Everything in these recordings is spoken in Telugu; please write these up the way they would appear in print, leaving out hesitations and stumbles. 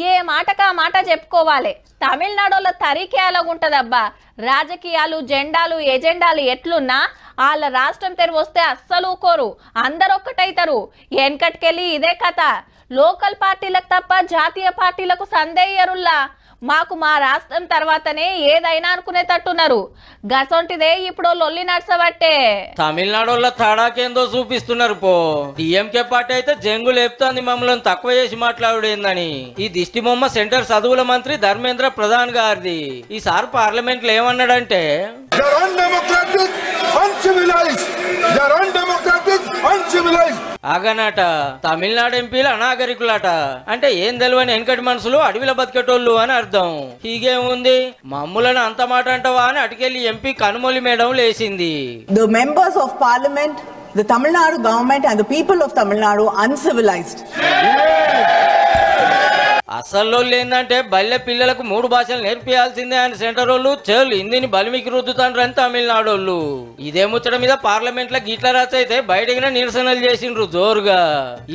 ఏ మాటకా మాట చెప్పుకోవాలి. తమిళనాడులో తరీకే అలాగుంటదబ్బా. రాజకీయాలు జెండాలు ఎజెండాలు ఎట్లున్నా వాళ్ళ రాష్ట్రం తెరివి వస్తే అస్సలు ఊకోరు, అందరు ఒక్కటైతారు. వెనకటికెళ్ళి ఇదే కథ. లోకల్ పార్టీలకు తప్ప జాతీయ పార్టీలకు సందేహరుల్లా. మాకు మా రాష్ట్రం తర్వాతనే ఏదైనా అనుకునేటట్టున్నారు. గసొంటిదే ఇప్పుడు లొల్లి నడసబట్టే. తమిళనాడులో తడాకేందో చూపిస్తున్నారు పో. డిఎంకే పార్టీ అయితే జంగు లేపుతోంది మమ్మల్ని తక్కువ చేసి మాట్లాడేందని. ఈ దిష్టి బొమ్మ సెంటర్ చదువుల మంత్రి ధర్మేంద్ర ప్రధాన్ గారిది. ఈసారి పార్లమెంట్ లో ఏమన్నాడంటే ఆగనట తమిళనాడు ఎంపీలు అనాగరికులట. అంటే ఏం తెలియని వెనకటి మనుషులు అడవిలో బతికేటోళ్ళు అని అర్థం. హీగేముంది, మమ్ములను అంత మాట అంటవా అని అటుకెళ్లి ఎంపీ కనుమొలి మేడం లేసింది. The members of parliament, the Tamil Nadu government and the people of Tamil Nadu uncivilized. అసలు ఏంటంటే బల్లె పిల్లలకు 3 భాషలు నేర్పియాల్సిందే అని సెంటర్ వాళ్ళు చెల్ హిందీని బలిమికి రుద్దుతాండ్రని తమిళనాడు వాళ్ళు. ఇదే ముచ్చట మీద పార్లమెంట్ లో గిట్ల రాసి అయితే బయటకినే నిరసనలు చేసిండ్రు జోరుగా.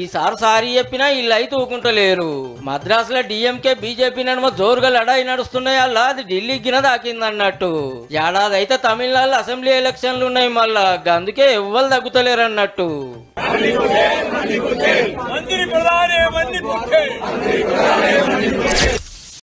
ఈసారి సారీ చెప్పినా వీళ్ళు అయితే ఊకుంటలేరు. మద్రాసులో డిఎంకే బీజేపీ నడుమ జోరుగా లడాయి నడుస్తున్నాయి. అలా అది ఢిల్లీకి గిన దాకింది అన్నట్టు. ఏడాది అయితే తమిళనాడులో అసెంబ్లీ ఎలక్షన్లు ఉన్నాయి. మళ్ళా అందుకే ఎవ్వరు తగ్గుతలేరు అన్నట్టు. మంత్రి ప్రధాని